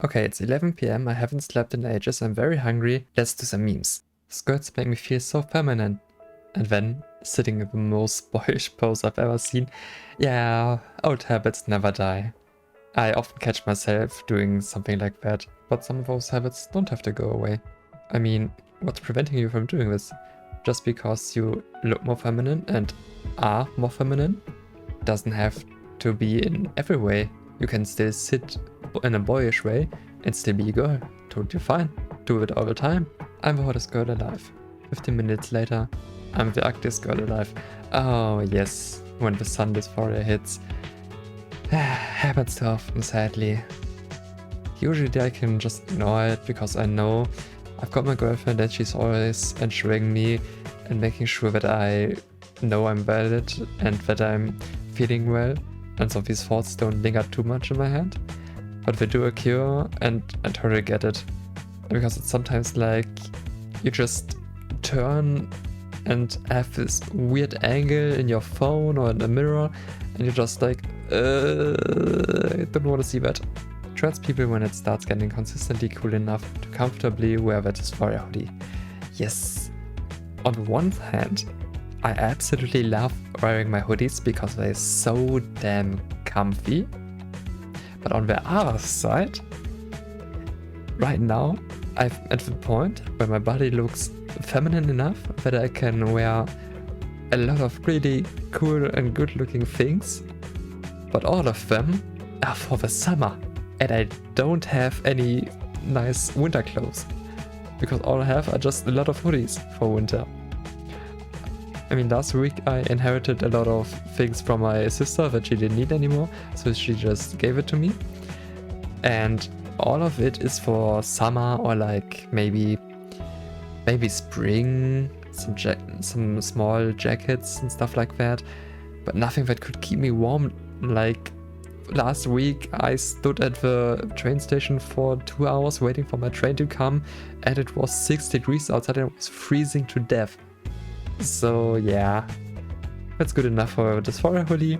Okay, it's 11 p.m. I haven't slept in ages. I'm very hungry. Let's do some memes. Skirts make me feel so feminine. And then, sitting in the most boyish pose I've ever seen. Yeah, old habits never die. I often catch myself doing something like that, but some of those habits don't have to go away. I mean, what's preventing you from doing this? Just because you look more feminine and are more feminine? Doesn't have to be in every way. You can still sit in a boyish way and still be a girl. Totally fine. Do it all the time. I'm the hottest girl alive. 15 minutes later, I'm the ugliest girl alive. Oh yes, when the sun dysphoria hits. Happens too often, sadly. Usually I can just ignore it because I know I've got my girlfriend and she's always ensuring me and making sure that I know I'm valid and that I'm feeling well, and so these thoughts don't linger too much in my head. But they do occur and I totally get it. Because it's sometimes like you just turn and have this weird angle in your phone or in the mirror and you're just like, I don't want to see that. Trans people when it starts getting consistently cool enough to comfortably wear that Dysphoria hoodie. Yes. On one hand, I absolutely love wearing my hoodies because they're so damn comfy. But on the other side, right now, I'm at the point where my body looks feminine enough that I can wear a lot of really cool and good looking things, but all of them are for the summer and I don't have any nice winter clothes because all I have are just a lot of hoodies for winter. I mean, last week I inherited a lot of things from my sister that she didn't need anymore, so she just gave it to me. And all of it is for summer or like maybe spring, some small jackets and stuff like that, but nothing that could keep me warm. Like last week I stood at the train station for 2 hours waiting for my train to come and it was 6 degrees outside and it was freezing to death. So yeah, that's good enough for a Dysphoria hoodie.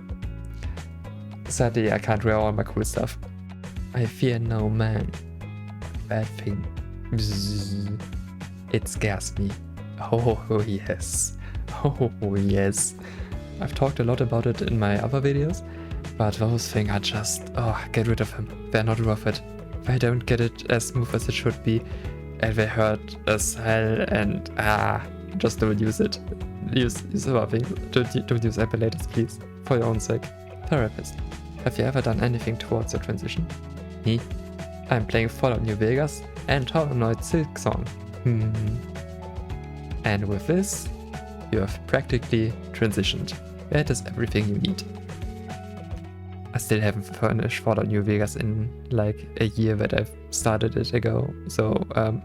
Sadly, I can't wear all my cool stuff. I fear no man. Bad thing. Bzzz. It scares me. Oh yes. Oh yes. I've talked a lot about it in my other videos, but those things are just, get rid of them. They're not worth it. They don't get it as smooth as it should be, and they hurt as hell, and just don't use it. Use other things. Don't use epilators, please. For your own sake. Therapist. Have you ever done anything towards your transition? Me? I'm playing Fallout New Vegas and Hollow Knight Silksong. And with this, you have practically transitioned. That is everything you need. I still haven't finished Fallout New Vegas in like a year that I've started it ago. So, but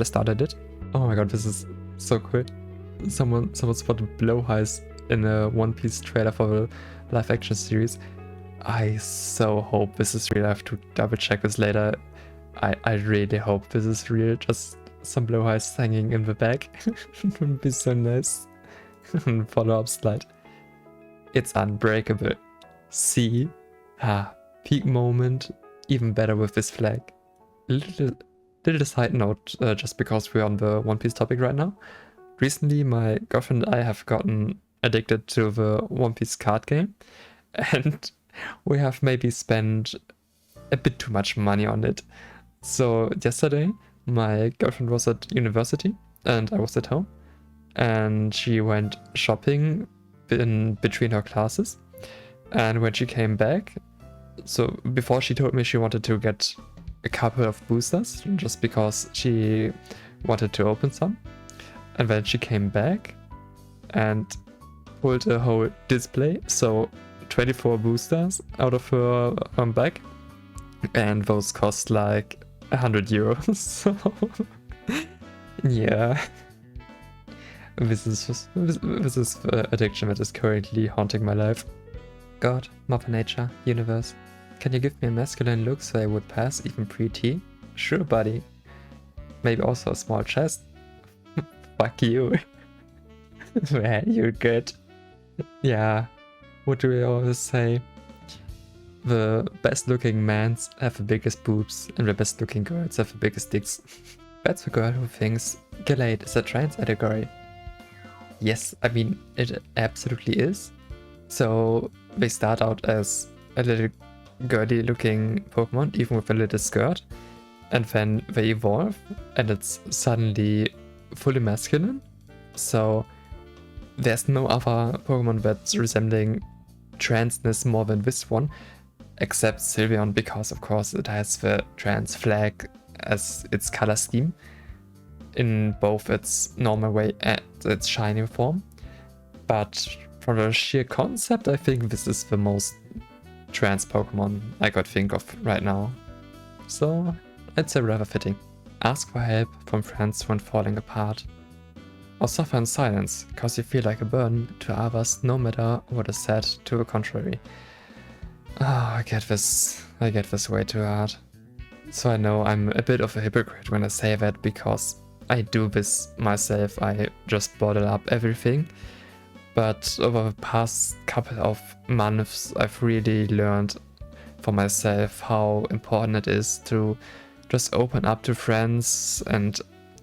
I started it. Oh my god, this is so cool. Someone spotted blowhighs in a One Piece trailer for the live action series. I so hope this is real. I have to double check this later. I really hope this is real. Just some blowhighs hanging in the back. It would be so nice. Follow-up slide. It's unbreakable. See? Peak moment. Even better with this flag. Little side note, just because we're on the One Piece topic right now. Recently, my girlfriend and I have gotten addicted to the One Piece card game. And we have maybe spent a bit too much money on it. So yesterday, my girlfriend was at university and I was at home. And she went shopping in between her classes. And when she came back, so before she told me she wanted to get a couple of boosters just because she wanted to open some. And then she came back and pulled a whole display, so 24 boosters out of her bag, and those cost like 100 euros. So yeah, this is addiction that is currently haunting my life. God, Mother Nature, universe, can you give me a masculine look so I would pass even pre-T? Sure, buddy. Maybe also a small chest. Fuck you. Man, you're good. Yeah, what do we always say? the best looking men have the biggest boobs and the best looking girls have the biggest dicks. That's the girl who thinks Gallade is a trans allegory. Yes, I mean, it absolutely is. So they start out as a little girly looking Pokemon, even with a little skirt. And then they evolve and it's suddenly fully masculine. So there's no other Pokemon that's resembling transness more than this one, except Sylveon, because of course it has the trans flag as its color scheme in both its normal way and its shiny form. But from the sheer concept, I think this is the most trans Pokemon I could think of right now. So I'd say rather fitting. Ask for help from friends when falling apart. Or suffer in silence, cause you feel like a burden to others no matter what is said to the contrary. Oh, I get this way too hard. So I know I'm a bit of a hypocrite when I say that, because I do this myself. I just bottle up everything. But over the past couple of months, I've really learned for myself how important it is to just open up to friends and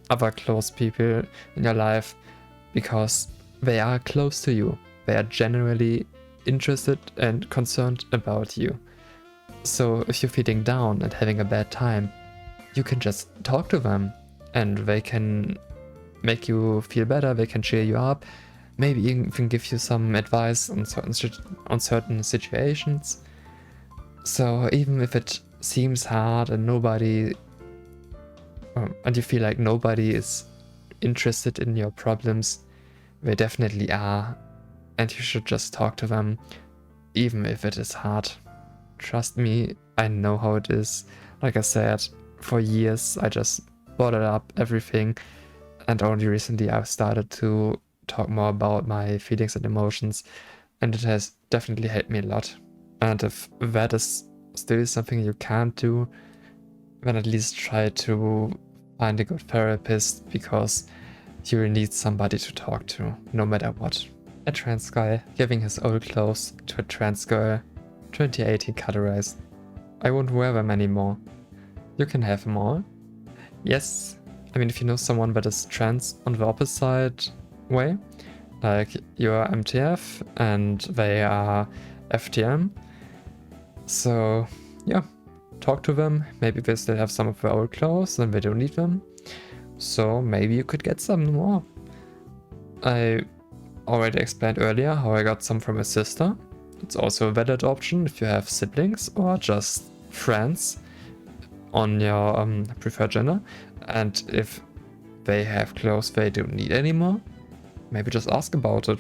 other close people in your life, because they are close to you. They are generally interested and concerned about you. So if you're feeling down and having a bad time, you can just talk to them and they can make you feel better, they can cheer you up, maybe even give you some advice on certain situations. So even if it seems hard and and you feel like nobody is interested in your problems, they definitely are, and you should just talk to them, even if it is hard. Trust me, I know how it is. Like I said, for years I just bottled up everything, and only recently I've started to talk more about my feelings and emotions, and it has definitely helped me a lot. And if that is still something you can't do, then at least try to find a good therapist, because you will need somebody to talk to, no matter what. A trans guy giving his old clothes to a trans girl, 2018 categorized. I won't wear them anymore. You can have them all. Yes, I mean, if you know someone that is trans on the opposite way, like you're MTF and they are FTM, so yeah, talk to them. Maybe they still have some of their old clothes and they don't need them, so maybe you could get some more. I already explained earlier how I got some from my sister. It's also a valid option if you have siblings or just friends on your preferred gender, and if they have clothes they don't need anymore, maybe just ask about it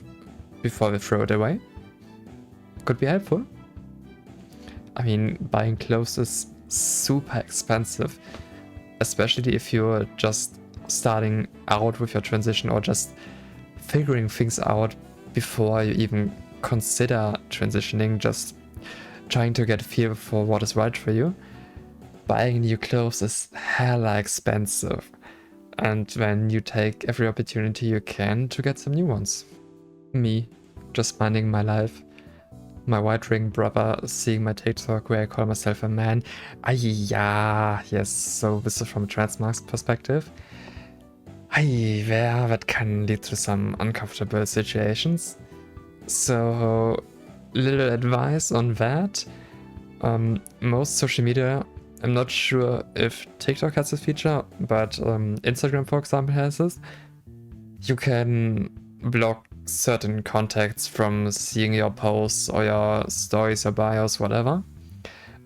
before they throw it away. Could be helpful. I mean, buying clothes is super expensive, especially if you're just starting out with your transition or just figuring things out before you even consider transitioning, just trying to get a feel for what is right for you. Buying new clothes is hella expensive, and then you take every opportunity you can to get some new ones. Me, just minding my life. My white ring brother seeing my TikTok where I call myself a man. Yeah, yes, so this is from a trans marks perspective. Yeah, that can lead to some uncomfortable situations. So, little advice on that. Most social media, I'm not sure if TikTok has this feature, but Instagram, for example, has this. You can block certain contacts from seeing your posts or your stories or bios, whatever.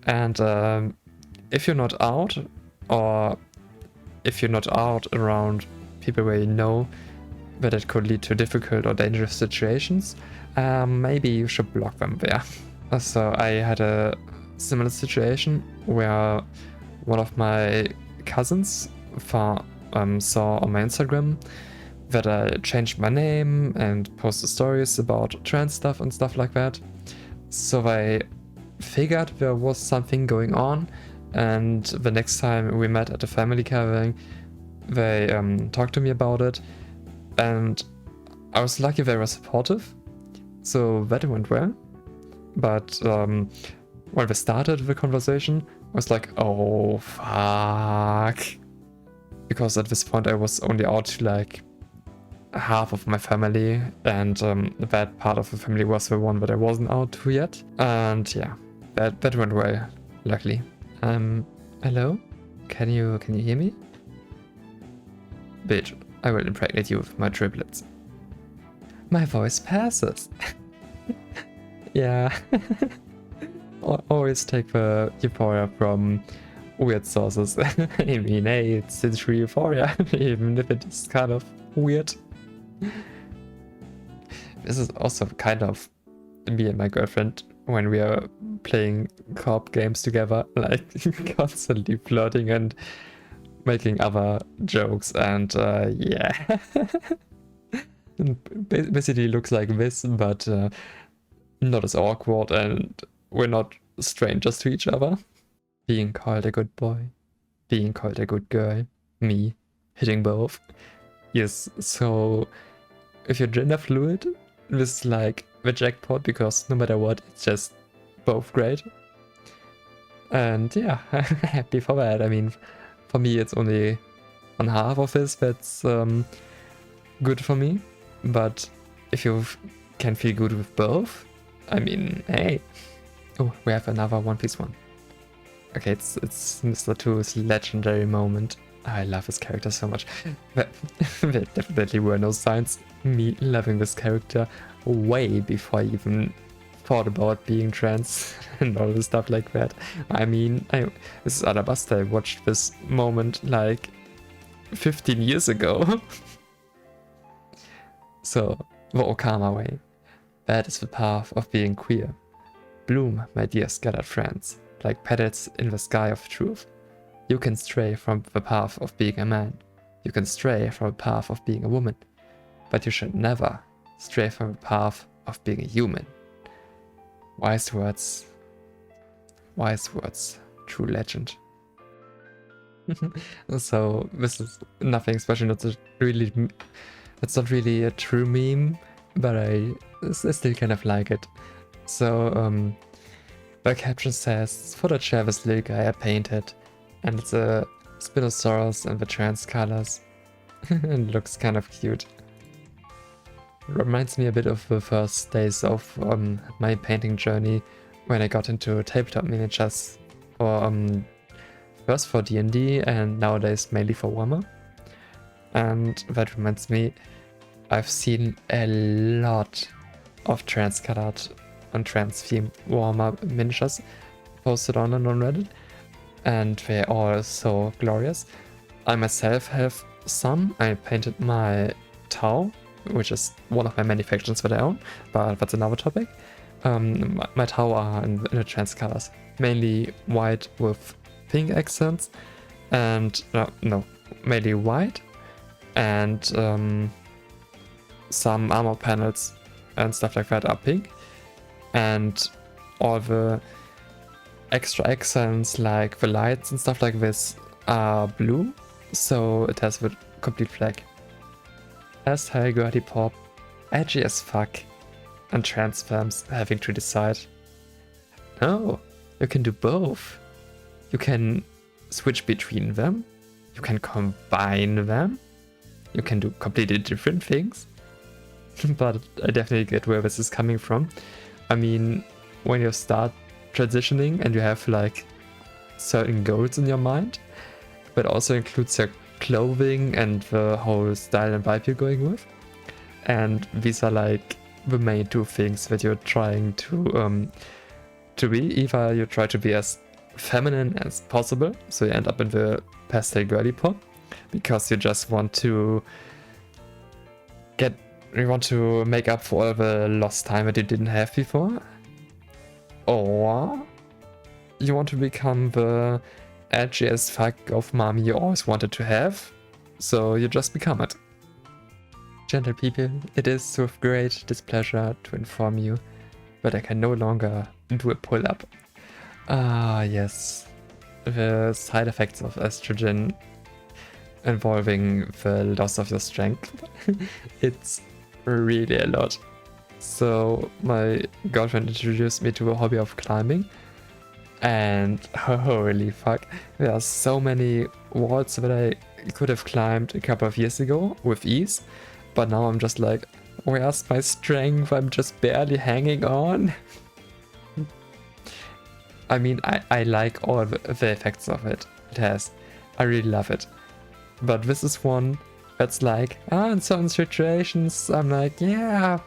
And if you're not out, or if you're not out around people where you know that it could lead to difficult or dangerous situations, maybe you should block them there. So I had a similar situation where one of my cousins saw on my Instagram that I changed my name and posted stories about trans stuff and stuff like that. So I figured there was something going on, and the next time we met at a family gathering, they talked to me about it, and I was lucky they were supportive, so that went well. But when we started the conversation, I was like, oh fuck. Because at this point I was only out to like half of my family, and that part of the family was the one that I wasn't out to yet. And yeah, that went well, luckily. Hello? Can you hear me? Bitch, I will impregnate you with my triplets. My voice passes. Yeah. Always take the euphoria from weird sources. I mean, hey, it's true euphoria, even if it is kind of weird. This is also kind of me and my girlfriend when we are playing co-op games together, like constantly flirting and making other jokes, and yeah. Basically looks like this, but not as awkward, and we're not strangers to each other. Being called a good boy, being called a good girl, me hitting both. Yes, so if you're gender fluid, this is like the jackpot, because no matter what, it's just both great. And yeah, happy for that. I mean, for me it's only on half of this that's good for me, but if you can feel good with both, I mean, hey. Oh, we have another One Piece one. Okay, it's Mr. 2's legendary moment. I love this character so much. There definitely were no signs me loving this character way before I even thought about being trans and all this stuff like that. I mean, this is Alabasta. I watched this moment like 15 years ago. So, the Okama way. That is the path of being queer. Bloom, my dear scattered friends, like petals in the sky of truth. You can stray from the path of being a man. You can stray from the path of being a woman. But you should never stray from the path of being a human. Wise words. Wise words. True legend. So this is nothing special. It's not really a true meme, but I still kind of like it. So the caption says, for the chair this little guy I painted, and it's a Spinosaurus in the trans colors. And looks kind of cute. Reminds me a bit of the first days of my painting journey when I got into tabletop miniatures, or first for D&D and nowadays mainly for Warhammer. And that reminds me, I've seen a lot of trans-colored and trans-themed Warhammer miniatures posted on Reddit, and they're all so glorious. I myself have some. I painted my Tau, which is one of my many factions that I own, but that's another topic. My Tau are in the trans colors, mainly white with pink accents, and no, mainly white, and some armor panels and stuff like that are pink, and all the extra accents like the lights and stuff like this are blue, so it has the complete flag. Hashtag girly pop, edgy as fuck, and trans femmes having to decide. No, you can do both. You can switch between them, you can combine them, you can do completely different things. But I definitely get where this is coming from. I mean, when you start transitioning and you have like certain goals in your mind, but also includes your clothing and the whole style and vibe you're going with. And these are like the main two things that you're trying to be. Either you try to be as feminine as possible, so you end up in the pastel girly pop, because you just want to make up for all the lost time that you didn't have before. Or you want to become the edgy as fuck of mommy you always wanted to have, so you just become it. Gentle people, it is with great displeasure to inform you that I can no longer do a pull-up. Ah, yes. The side effects of estrogen involving the loss of your strength. It's really a lot. So my girlfriend introduced me to a hobby of climbing, And holy fuck, there are so many walls that I could have climbed a couple of years ago with ease, but now I'm just like, where's my strength? I'm just barely hanging on. I mean, I like all the effects of it. It has. I really love it. But this is one that's like, in certain situations, I'm like, yeah,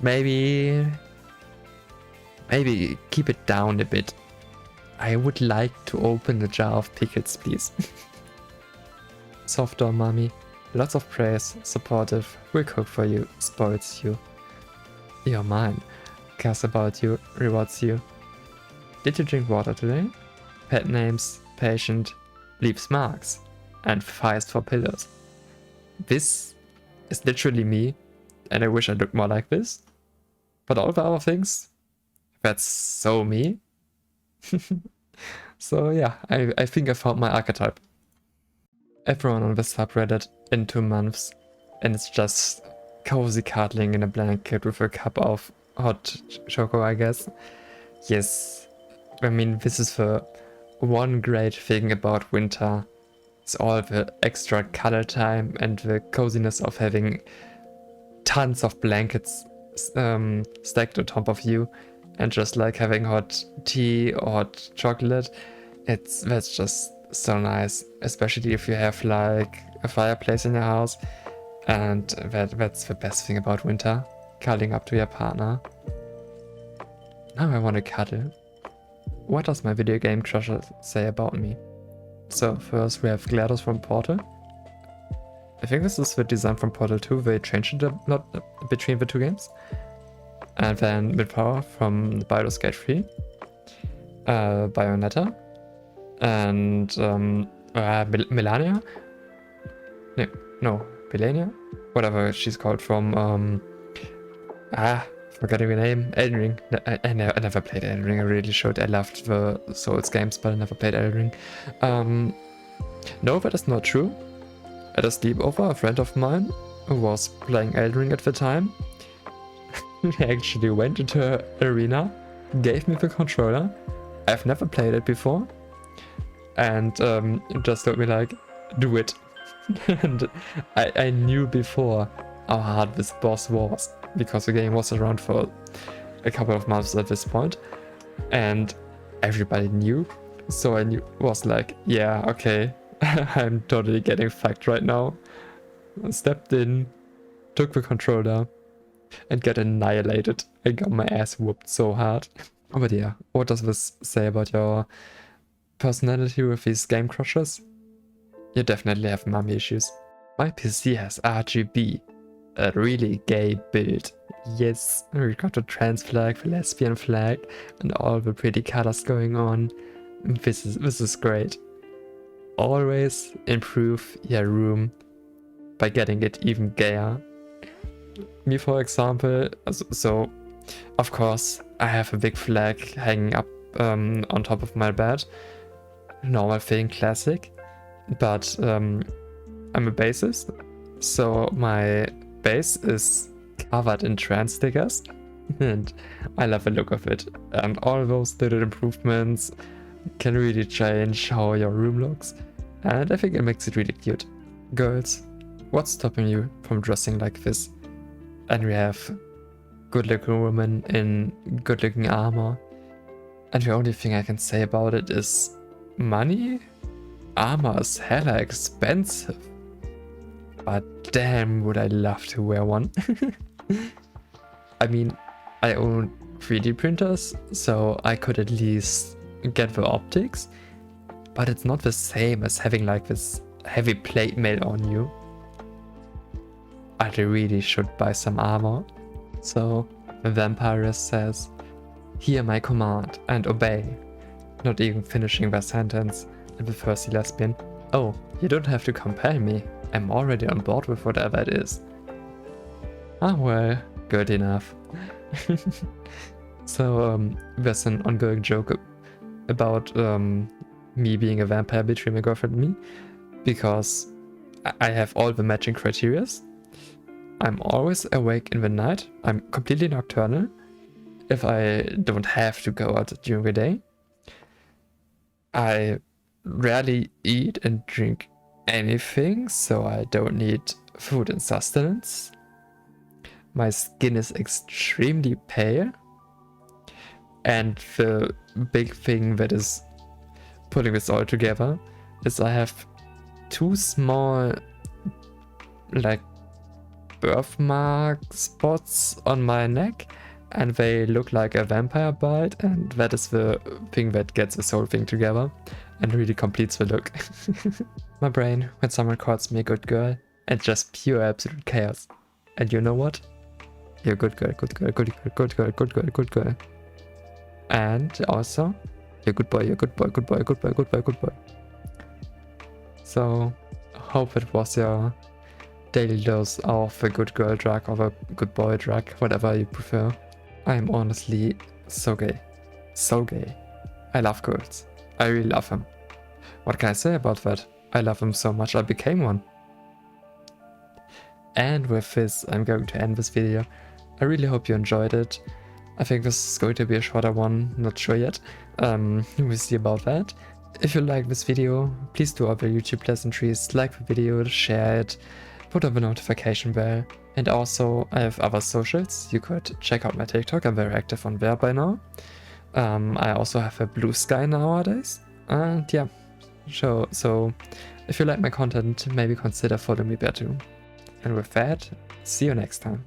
maybe keep it down a bit. I would like to open the jar of pickles, please. Soft door mommy, lots of praise, supportive, will cook for you, spoils you. You're mine, cares about you, rewards you. Did you drink water today? Pet names, patient, leaves marks, and fights for pillows. This is literally me, and I wish I looked more like this. But all the other things, that's so me. So yeah, I think I found my archetype. Everyone on the subreddit in 2 months, and it's just cozy cuddling in a blanket with a cup of hot choco, I guess. Yes, I mean, this is the one great thing about winter. It's all the extra cuddle time and the coziness of having tons of blankets stacked on top of you, and just like having hot tea or hot chocolate. That's just so nice, especially if you have like a fireplace in your house. And that's the best thing about winter, cuddling up to your partner. Now I want to cuddle. What does my video game crusher say about me? So first we have GLaDOS from Portal. I think this is the design from Portal 2, they changed it a lot between the 2 games. And then Midpower from Baldur's Gate 3. Bayonetta. And Melania? No, Melania? Whatever she's called from, forgetting the name, Elden Ring. I never played Elden Ring, I really should. I loved the Souls games, but I never played Elden Ring. No, that is not true. At a sleepover, a friend of mine who was playing Elden Ring at the time, he actually went into her arena, gave me the controller. I've never played it before. And just told me like, do it. And I knew before how hard this boss was, because the game was around for a couple of months at this point, and everybody knew. So I was like, yeah, okay, I'm totally getting fucked right now. I stepped in, took the controller, and got annihilated. I got my ass whooped so hard. But yeah, what does this say about your personality with these game crushers? You definitely have mommy issues. My PC has RGB, a really gay build. Yes, we got the trans flag, the lesbian flag, and all the pretty colors going on. This is great. Always improve your room by getting it even gayer. Me, for example, so of course I have a big flag hanging up on top of my bed. Normal thing, classic. But I'm a bassist, so my bass is covered in trans stickers, and I love the look of it. And all those little improvements can really change how your room looks, and I think it makes it really cute. Girls, what's stopping you from dressing like this? And we have good-looking women in good-looking armor, and the only thing I can say about it is money? Armor is hella expensive, but damn would I love to wear one. I mean, I own 3D printers, so I could at least get the optics, but it's not the same as having like this heavy plate mail on you. I really should buy some armor. So the vampiress says, "Hear my command and obey," not even finishing their sentence. And the thirsty lesbian, "Oh, you don't have to compel me. I'm already on board with whatever it is." Ah well, good enough. So there's an ongoing joke about me being a vampire between my girlfriend and me, because I have all the matching criterias. I'm always awake in the night. I'm completely nocturnal if I don't have to go out during the day. I rarely eat and drink anything, so I don't need food and sustenance. My skin is extremely pale. And the big thing that is putting this all together is I have 2 small, like, birthmark spots on my neck, and they look like a vampire bite, and that is the thing that gets this whole thing together and really completes the look. My brain, when someone calls me a good girl, and just pure absolute chaos. And you know what? You're a good girl, good girl, good girl, good girl, good girl, good girl. And also, you're a good boy, you're a good boy, good boy, good boy, good boy, good boy. So, hope it was your daily dose of the good girl drug or the good boy drug, whatever you prefer. I'm honestly so gay. So gay. I love girls. I really love them. What can I say about that? I love them so much I became one. And with this, I'm going to end this video. I really hope you enjoyed it. I think this is going to be a shorter one, not sure yet. We'll see about that. If you like this video, please do all the YouTube pleasantries, like the video, share it, put on the notification bell. And also, I have other socials. You could check out my TikTok, I'm very active on there by now. I also have a BlueSky nowadays. And yeah, so if you like my content, maybe consider following me there too. And with that, see you next time.